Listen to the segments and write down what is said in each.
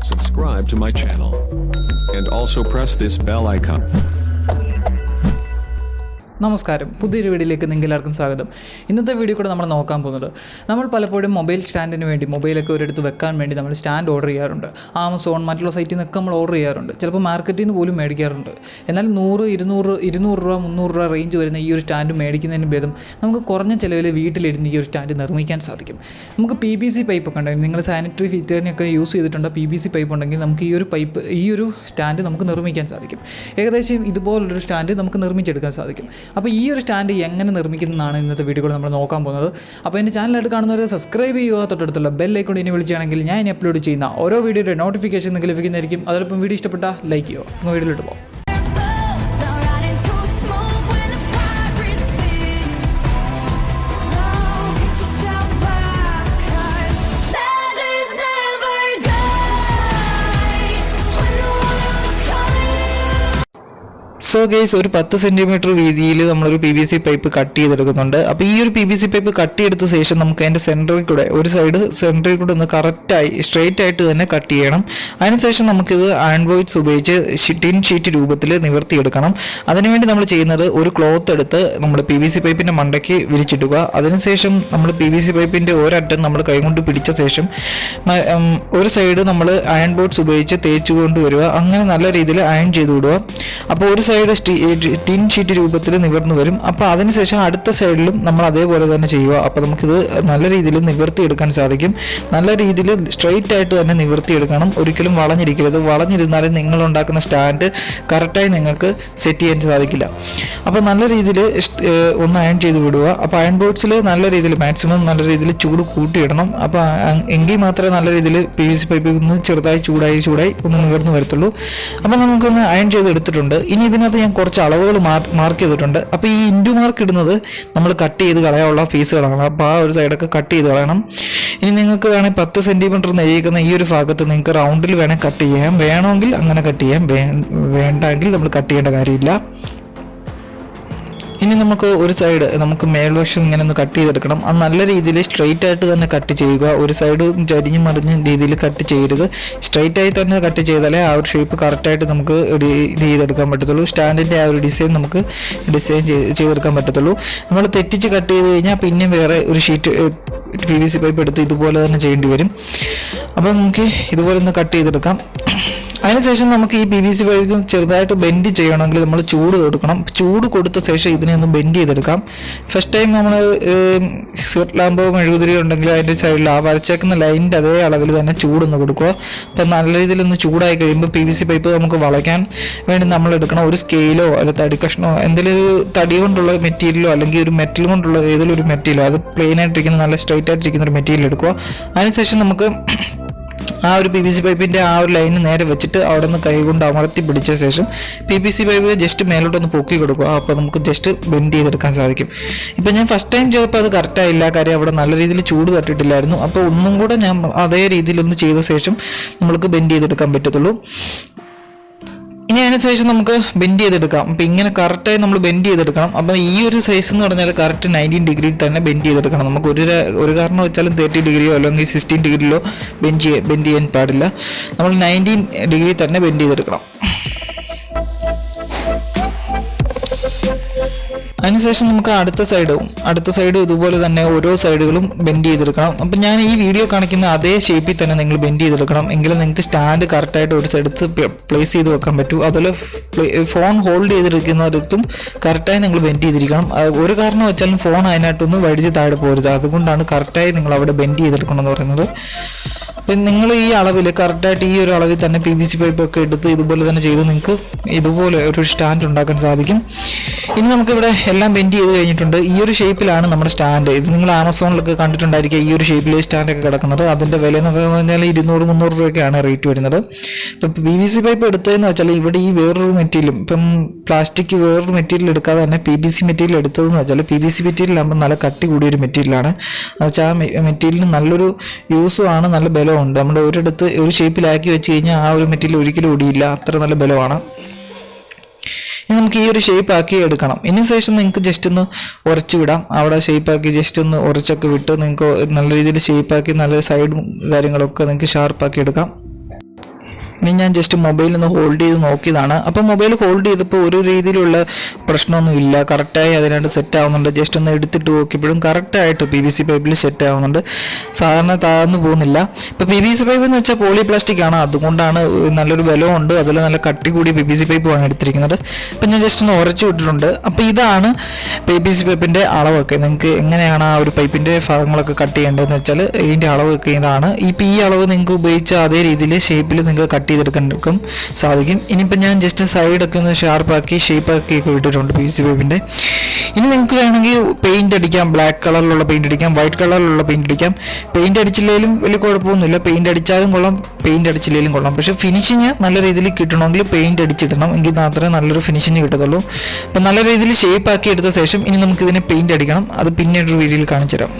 subscribe to my channel and also press this bell icon. നമസ്കാരം, പുതിയൊരു വീഡിയോയിലേക്ക് നിങ്ങൾക്ക് എല്ലാവർക്കും സ്വാഗതം. ഇന്നത്തെ വീഡിയോ കൂടെ നമ്മൾ നോക്കാൻ പോകുന്നത്, നമ്മൾ പലപ്പോഴും മൊബൈൽ സ്റ്റാൻഡിന് വേണ്ടി മൊബൈലൊക്കെ ഒരിടത്ത് വെക്കാൻ വേണ്ടി നമ്മൾ സ്റ്റാൻഡ് ഓർഡർ ചെയ്യാറുണ്ട്. ആമസോൺ മറ്റുള്ള സൈറ്റിൽ നിന്നൊക്കെ നമ്മൾ ഓർഡർ ചെയ്യാറുണ്ട്. ചിലപ്പോൾ മാർക്കറ്റിൽ നിന്ന് പോലും മേടിക്കാറുണ്ട്. എന്നാൽ 100, 200, 200 രൂപ 300 രൂപ റേഞ്ച് വരുന്ന ഈ ഒരു സ്റ്റാൻഡ് മേടിക്കുന്നതിന് ഭേദം നമുക്ക് കുറഞ്ഞ ചിലവിൽ വീട്ടിലിരുന്ന് ഈ ഒരു സ്റ്റാൻഡ് നിർമ്മിക്കാൻ സാധിക്കും. നമുക്ക് PVC പൈപ്പ് ഒക്കെ ഉണ്ടെങ്കിൽ, നിങ്ങൾ സാനിറ്ററി ഫിറ്ററിനൊക്കെ യൂസ് ചെയ്തിട്ടുണ്ട്, PVC പൈപ്പ് ഉണ്ടെങ്കിൽ നമുക്ക് ഈ ഒരു സ്റ്റാൻഡ് നമുക്ക് നിർമ്മിക്കാൻ സാധിക്കും. ഏകദേശം ഇതുപോലുള്ളൊരു സ്റ്റാൻഡ് നമുക്ക് നിർമ്മിച്ചെടുക്കാൻ സാധിക്കും. അപ്പോൾ ഈ ഒരു സ്റ്റാൻഡ് എങ്ങനെ നിർമ്മിക്കുന്നതാണ് ഇന്നത്തെ വീഡിയോയിൽ നമ്മൾ നോക്കാൻ പോകുന്നത്. അപ്പോൾ എൻ്റെ ചാനലായിട്ട് കാണുന്നവരെ സബ്സ്ക്രൈബ് ചെയ്യുക, തൊട്ടടുത്തുള്ള ബെൽ ഐക്കൺ ഇനി വിളിക്കുകയാണെങ്കിൽ ഞാൻ ഇനി അപ്ലോഡ് ചെയ്യുന്ന ഓരോ വീഡിയോയുടെ നോട്ടിഫിക്കേഷൻ നിങ്ങൾക്ക് ലഭിക്കുന്നതായിരിക്കും. അതോടൊപ്പം വീഡിയോ ഇഷ്ടപ്പെട്ടാൽ ലൈക്ക് ചെയ്യുക. നമുക്ക് വീഡിയോയിലോട്ട് പോകാം. സോ ഗൈസ്, ഒരു 10 സെൻറ്റിമീറ്റർ വീതിയിൽ നമ്മളൊരു PVC പൈപ്പ് കട്ട് ചെയ്തെടുക്കുന്നുണ്ട്. അപ്പോൾ ഈ ഒരു PVC പൈപ്പ് കട്ട് ചെയ്തെടുത്ത ശേഷം നമുക്ക് അതിൻ്റെ സെൻറ്ററിൽ കൂടെ ഒരു സൈഡ് സെൻറ്ററിൽ കൂടെ ഒന്ന് കറക്റ്റായി സ്ട്രെയിറ്റ് ആയിട്ട് തന്നെ കട്ട് ചെയ്യണം. അതിനുശേഷം നമുക്കിത് അയൺ ബോയ്ഡ്സ് ഉപയോഗിച്ച് ടിൻ ഷീറ്റ് രൂപത്തിൽ നിവർത്തിയെടുക്കണം. അതിനുവേണ്ടി നമ്മൾ ചെയ്യുന്നത്, ഒരു ക്ലോത്ത് എടുത്ത് നമ്മൾ PVC പൈപ്പിൻ്റെ മണ്ടയ്ക്ക് വിരിച്ചിടുക. അതിനുശേഷം നമ്മൾ PVC പൈപ്പിൻ്റെ ഒരറ്റം നമ്മൾ കൈകൊണ്ട് പിടിച്ച ശേഷം ഒരു സൈഡ് നമ്മൾ അയൺ ബോയ്ഡ്സ് ഉപയോഗിച്ച് തേച്ച് കൊണ്ടുവരിക. അങ്ങനെ നല്ല രീതിയിൽ അയൺ ചെയ്ത് വിടുക. അപ്പോൾ ഒരു സൈഡ് ടിൻ ഷീറ്റ് രൂപത്തിൽ നിവർന്നു വരും. അപ്പോൾ അതിനുശേഷം അടുത്ത സൈഡിലും നമ്മൾ അതേപോലെ തന്നെ ചെയ്യുക. അപ്പോൾ നമുക്കിത് നല്ല രീതിയിൽ നിവർത്തിയെടുക്കാൻ സാധിക്കും. നല്ല രീതിയിൽ സ്ട്രെയിറ്റ് ആയിട്ട് തന്നെ നിവർത്തിയെടുക്കണം. ഒരിക്കലും വളഞ്ഞിരിക്കരുത്. വളഞ്ഞിരുന്നാലും നിങ്ങൾ ഉണ്ടാക്കുന്ന സ്റ്റാൻഡ് കറക്റ്റായി നിങ്ങൾക്ക് സെറ്റ് ചെയ്യാൻ സാധിക്കില്ല. അപ്പോൾ നല്ല രീതിയിൽ ഒന്ന് അയൺ ചെയ്ത് വിടുക. അപ്പോൾ അയൺ ബോക്സിൽ നല്ല രീതിയിൽ മാക്സിമം നല്ല രീതിയിൽ ചൂട് കൂട്ടിയിടണം. അപ്പോൾ എങ്കിൽ മാത്രമേ നല്ല രീതിയിൽ PVC പൈപ്പിൽ ഒന്ന് ചെറുതായി ചൂടായി ഒന്ന് നിവർന്നു വരത്തുള്ളൂ. അപ്പോൾ നമുക്കൊന്ന് അയൺ ചെയ്ത് എടുത്തിട്ടുണ്ട്. ഇനി ഇതിനകത്ത് ഞാൻ കുറച്ച് അളവുകൾ മാർക്ക് ചെയ്തിട്ടുണ്ട്. അപ്പോൾ ഈ ഇൻറ്റു മാർക്ക് ഇടുന്നത് നമ്മൾ കട്ട് ചെയ്ത് കളയാനുള്ള പീസുകളാണ്. അപ്പോൾ ആ ഒരു സൈഡൊക്കെ കട്ട് ചെയ്ത് കളയണം. ഇനി നിങ്ങൾക്ക് വേണമെങ്കിൽ 10 സെൻറ്റിമീറ്റർ നെയ്യിക്കുന്ന ഈ ഒരു ഭാഗത്ത് നിങ്ങൾക്ക് റൗണ്ടിൽ വേണമെങ്കിൽ കട്ട് ചെയ്യാം. വേണമെങ്കിൽ അങ്ങനെ കട്ട് ചെയ്യാം, വേണ്ടെങ്കിൽ നമ്മൾ കട്ട് ചെയ്യേണ്ട കാര്യമില്ല. ഇനി നമുക്ക് ഒരു സൈഡ് നമുക്ക് മേൽവശം ഇങ്ങനെ ഒന്ന് കട്ട് ചെയ്തെടുക്കണം. അത് നല്ല രീതിയിൽ സ്ട്രെയിറ്റ് ആയിട്ട് തന്നെ കട്ട് ചെയ്യുക. ഒരു സൈഡ് ചരിഞ്ഞു മറിഞ്ഞ രീതിയിൽ കട്ട് ചെയ്യരുത്. സ്ട്രെയിറ്റ് ആയി തന്നെ കട്ട് ചെയ്താലേ ആ ഒരു ഷേപ്പ് കറക്റ്റായിട്ട് നമുക്ക് ഇത് ചെയ്തെടുക്കാൻ പറ്റത്തുള്ളൂ. സ്റ്റാൻഡിൻ്റെ ആ ഒരു ഡിസൈൻ നമുക്ക് ഡിസൈൻ ചെയ്തെടുക്കാൻ പറ്റത്തുള്ളൂ. നമ്മൾ തെറ്റിച്ച് കട്ട് ചെയ്ത് കഴിഞ്ഞാൽ പിന്നെ വേറെ ഒരു ഷീറ്റ് PVC പൈപ്പ് എടുത്ത് ഇതുപോലെ തന്നെ ചെയ്യേണ്ടി വരും. അപ്പോൾ നമുക്ക് ഇതുപോലെ ഒന്ന് കട്ട് ചെയ്തെടുക്കാം. അതിനുശേഷം നമുക്ക് ഈ PVC പൈപ്പ് ചെറുതായിട്ട് ബെൻഡ് ചെയ്യണമെങ്കിൽ നമ്മൾ ചൂട് കൊടുക്കണം. ചൂട് കൊടുത്ത ശേഷം ഇതിനെ ഒന്ന് ബെൻഡ് ചെയ്തെടുക്കാം. ഫസ്റ്റ് ടൈം നമ്മൾ സ്വിറ്റ് ലാമ്പോ മെഴുകുതിരിയോ ഉണ്ടെങ്കിൽ അതിൻ്റെ സൈഡിൽ ആ വരച്ചേക്കുന്ന ലൈനിൻ്റെ അതേ അളവിൽ തന്നെ ചൂടൊന്ന് കൊടുക്കുക. അപ്പം നല്ല രീതിയിൽ ഒന്ന് ചൂടായി കഴിയുമ്പോൾ PVC പൈപ്പ് നമുക്ക് വളയ്ക്കാൻ വേണ്ടി നമ്മൾ എടുക്കണം. ഒരു സ്കെയിലോ അല്ല തടി കഷ്ണോ എന്തെങ്കിലും ഒരു തടി കൊണ്ടുള്ള മെറ്റീരിയലോ അല്ലെങ്കിൽ ഒരു മെറ്റൽ കൊണ്ടുള്ള ഏതെങ്കിലും ഒരു മെറ്റീരിയലോ, അത് പ്ലെയിൻ ആയിട്ടിരിക്കുന്ന നല്ല സ്ട്രൈറ്റ് ആയിട്ടിരിക്കുന്ന ഒരു മെറ്റീരിയൽ എടുക്കുക. അതിനുശേഷം നമുക്ക് ആ ഒരു PVC പൈപ്പിൻ്റെ ആ ഒരു ലൈന് നേരെ വെച്ചിട്ട് അവിടെ നിന്ന് കൈകൊണ്ട് അമർത്തി പിടിച്ച ശേഷം PVC പൈപ്പ് ജസ്റ്റ് മേലോട്ടൊന്ന് പൊക്കി കൊടുക്കുക. അപ്പോൾ നമുക്ക് ജസ്റ്റ് ബെൻഡ് ചെയ്തെടുക്കാൻ സാധിക്കും. ഇപ്പം ഞാൻ ഫസ്റ്റ് ടൈം ചെയ്തപ്പോൾ അത് കറക്റ്റായില്ല, കാര്യം അവിടെ നല്ല രീതിയിൽ ചൂട് തട്ടിയിട്ടില്ലായിരുന്നു. അപ്പോൾ ഒന്നും കൂടെ ഞാൻ അതേ രീതിയിലൊന്ന് ചെയ്ത ശേഷം നമ്മൾക്ക് ബെൻഡ് ചെയ്തെടുക്കാൻ പറ്റത്തുള്ളൂ. ഇനി അതിനുശേഷം നമുക്ക് ബെൻഡ് ചെയ്തെടുക്കാം. അപ്പം ഇങ്ങനെ കറക്റ്റായി നമ്മൾ ബെൻഡ് ചെയ്തെടുക്കണം. അപ്പം ഈ ഒരു സൈസ് എന്ന് പറഞ്ഞാൽ കറക്റ്റ് 90 ഡിഗ്രിയിൽ തന്നെ ബെൻഡ് ചെയ്തെടുക്കണം. നമുക്ക് ഒരു കാരണം വെച്ചാലും 30 ഡിഗ്രിയോ അല്ലെങ്കിൽ 16 ഡിഗ്രിയിലോ ബെൻഡ് ചെയ്യാൻ പാടില്ല. നമ്മൾ 90 ഡിഗ്രി തന്നെ ബെൻഡ് ചെയ്തെടുക്കണം. അതിനുശേഷം നമുക്ക് അടുത്ത സൈഡ് ഇതുപോലെ തന്നെ ഓരോ സൈഡുകളും ബെൻഡ് ചെയ്തെടുക്കണം. അപ്പം ഞാൻ ഈ വീഡിയോ കാണിക്കുന്ന അതേ ഷേപ്പിൽ തന്നെ നിങ്ങൾ ബെൻഡ് ചെയ്തെടുക്കണം. എങ്കിലും നിങ്ങൾക്ക് സ്റ്റാൻഡ് കറക്റ്റായിട്ട് ഒരു സൈഡത്ത് പ്ലേസ് ചെയ്ത് വെക്കാൻ പറ്റൂ. അതുപോലെ ഫോൺ ഹോൾഡ് ചെയ്തിരിക്കുന്നിടത്തും കറക്റ്റായി നിങ്ങൾ ബെൻഡ് ചെയ്തിരിക്കണം. ഒരു കാരണം വെച്ചാലും ഫോൺ അതിനായിട്ടൊന്ന് വടിച്ച് താഴെ പോരുത്. അതുകൊണ്ടാണ് കറക്റ്റായി നിങ്ങൾ അവിടെ ബെൻഡ് ചെയ്തെടുക്കണം എന്ന് പറയുന്നത്. അപ്പം നിങ്ങൾ ഈ അളവിൽ കറക്റ്റായിട്ട് ഈ ഒരു അളവിൽ തന്നെ PVC പൈപ്പൊക്കെ എടുത്ത് ഇതുപോലെ തന്നെ ചെയ്ത് നിങ്ങൾക്ക് ഇതുപോലെ ഒരു സ്റ്റാൻഡ് ഉണ്ടാക്കാൻ സാധിക്കും. ഇനി നമുക്കിവിടെ എല്ലാം ബെൻഡ് ചെയ്ത് കഴിഞ്ഞിട്ടുണ്ട്. ഈ ഒരു ഷേപ്പിലാണ് നമ്മുടെ സ്റ്റാൻഡ്. ഇത് നിങ്ങൾ ആമസോണിലൊക്കെ കണ്ടിട്ടുണ്ടായിരിക്കുക, ഈ ഒരു ഷേപ്പിൽ സ്റ്റാൻഡൊക്കെ കിടക്കുന്നത്. അതിൻ്റെ വില എന്നൊക്കെ പറഞ്ഞാൽ 200-300 രൂപയൊക്കെയാണ് റേറ്റ് വരുന്നത്. ഇപ്പം PVC പൈപ്പ് എടുത്തതെന്ന് വെച്ചാൽ ഇവിടെ ഈ വേറൊരു മെറ്റീരിയലും, ഇപ്പം പ്ലാസ്റ്റിക് വേറൊരു മെറ്റീരിയൽ എടുക്കാതെ തന്നെ PVC മെറ്റീരിയൽ എടുത്തതെന്ന് വെച്ചാൽ PVC മെറ്റീരിയൽ ആകുമ്പോൾ നല്ല കട്ടി കൂടിയൊരു മെറ്റീരിയലാണ്. എന്നുവെച്ചാൽ ആ മെറ്റീരിയലിന് നല്ലൊരു യൂസുമാണ്, നല്ല ബലമുണ്ട്. നമ്മുടെ ഒരിടത്ത് ഒരു ഷേപ്പിലാക്കി വെച്ച് കഴിഞ്ഞാൽ ആ ഒരു മെറ്റീരിയൽ ഒരിക്കലും ഒടിയില്ല, അത്ര നല്ല ബലമാണ്. ഇനി നമുക്ക് ഈ ഒരു ഷേപ്പ് ആക്കി എടുക്കണം. ഇതിന് ശേഷം നിങ്ങൾക്ക് ജസ്റ്റ് ഒന്ന് ഉരച്ചു വിടാം. അവിടെ ഷേപ്പ് ആക്കി ജസ്റ്റ് ഒന്ന് ഉരച്ചൊക്കെ വിട്ട് നിങ്ങൾക്ക് നല്ല രീതിയിൽ ഷേപ്പ് ആക്കി നല്ല സൈഡും കാര്യങ്ങളൊക്കെ നിങ്ങൾക്ക് ഷാർപ്പാക്കി എടുക്കാം. ഇനി ഞാൻ ജസ്റ്റ് മൊബൈൽ ഒന്ന് ഹോൾഡ് ചെയ്ത് നോക്കിയതാണ്. അപ്പോൾ മൊബൈൽ ഹോൾഡ് ചെയ്തപ്പോൾ ഒരു രീതിയിലുള്ള പ്രശ്നമൊന്നുമില്ല, കറക്റ്റായി അതിനായിട്ട് സെറ്റ് ആവുന്നുണ്ട്. ജസ്റ്റ് ഒന്ന് എടുത്തിട്ട് നോക്കിയപ്പോഴും കറക്റ്റായിട്ട് PVC പൈപ്പിൽ സെറ്റ് ആവുന്നുണ്ട്, സാധാരണ താഴ്ന്നു പോകുന്നില്ല. ഇപ്പോൾ PVC പൈപ്പ് എന്ന് വെച്ചാൽ പോളിപ്ലാസ്റ്റിക് ആണ്, അതുകൊണ്ടാണ് നല്ലൊരു ബലമുണ്ട്, അതുപോലെ നല്ല കട്ടി കൂടിയ PVC പൈപ്പാണ് എടുത്തിരിക്കുന്നത്. അപ്പം ഞാൻ ജസ്റ്റ് ഒന്ന് ഉറച്ചു വിട്ടിട്ടുണ്ട്. അപ്പോൾ ഇതാണ് PVC പൈപ്പിൻ്റെ അളവൊക്കെ. നിങ്ങൾക്ക് എങ്ങനെയാണ് ആ ഒരു പൈപ്പിൻ്റെ ഭാഗങ്ങളൊക്കെ കട്ട് ചെയ്യേണ്ടതെന്ന് വെച്ചാൽ ഇതിൻ്റെ അളവൊക്കെ ഇതാണ്. ഈ അളവ് നിങ്ങൾക്ക് ഉപയോഗിച്ച അതേ രീതിയിൽ ഷേപ്പിൽ നിങ്ങൾക്ക് കട്ട് ചെയ്തെടുക്കാൻ സാധിക്കും. ഇനിയിപ്പോൾ ഞാൻ ജസ്റ്റ് സൈഡൊക്കെ ഒന്ന് ഷാർപ്പാക്കി ഷേപ്പാക്കി ഒക്കെ വിട്ടിട്ടുണ്ട് PVC പൈപ്പിൻ്റെ. ഇനി നിങ്ങൾക്ക് വേണമെങ്കിൽ പെയിന്റ് അടിക്കാം, ബ്ലാക്ക് കളറിലുള്ള പെയിന്റ് അടിക്കാം, വൈറ്റ് കളറിലുള്ള പെയിന്റ് അടിക്കാം. പെയിന്റ് അടിച്ചില്ലെങ്കിലും വലിയ കുഴപ്പമൊന്നുമില്ല, പെയിന്റ് അടിച്ചാലും കൊള്ളാം, പെയിന്റ് അടിച്ചില്ലെങ്കിലും കൊള്ളാം. പക്ഷേ ഫിനിഷിങ് നല്ല രീതിയിൽ കിട്ടണമെങ്കിൽ പെയിന്റ് അടിച്ചിടണം, എങ്കിൽ മാത്രമേ നല്ലൊരു ഫിനിഷിങ് കിട്ടത്തുള്ളൂ. അപ്പം നല്ല രീതിയിൽ ഷേപ്പാക്കി എടുത്ത ശേഷം ഇനി നമുക്ക് ഇതിനെ പെയിന്റ് അടിക്കണം. അത് പിന്നീട് ഒരു വീഡിയോയിൽ കാണിച്ചു തരാം.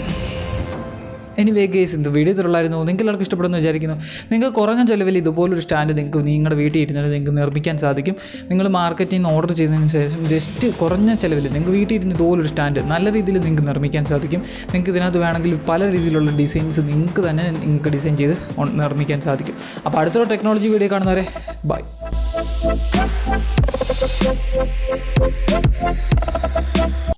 എനിവേ ഗേസ്, ഇത് വീഡിയോ തുള്ളായിരുന്നു. നിങ്ങൾക്ക് എല്ലാവർക്കും ഇഷ്ടപ്പെടുന്നു വിചാരിക്കുന്നു. നിങ്ങൾക്ക് കുറഞ്ഞ ചിലവിൽ ഇതുപോലൊരു സ്റ്റാൻഡ് നിങ്ങൾക്ക് നിങ്ങളുടെ വീട്ടിൽ ഇരുന്നിട്ട് നിങ്ങൾക്ക് നിർമ്മിക്കാൻ സാധിക്കും. നിങ്ങൾ മാർക്കറ്റിൽ നിന്ന് ഓർഡർ ചെയ്തതിന് ശേഷം ജസ്റ്റ് കുറഞ്ഞ ചിലവിൽ നിങ്ങൾക്ക് വീട്ടിൽ ഇരുന്ന് ഇതുപോലൊരു സ്റ്റാൻഡ് നല്ല രീതിയിൽ നിങ്ങൾക്ക് നിർമ്മിക്കാൻ സാധിക്കും. നിങ്ങൾക്ക് ഇതിനകത്ത് വേണമെങ്കിൽ പല രീതിയിലുള്ള ഡിസൈൻസ് നിങ്ങൾക്ക് ഡിസൈൻ ചെയ്ത് നിർമ്മിക്കാൻ സാധിക്കും. അപ്പോൾ അടുത്തൊരു ടെക്നോളജി വീഡിയോ കാണുന്നവരെ ബൈ.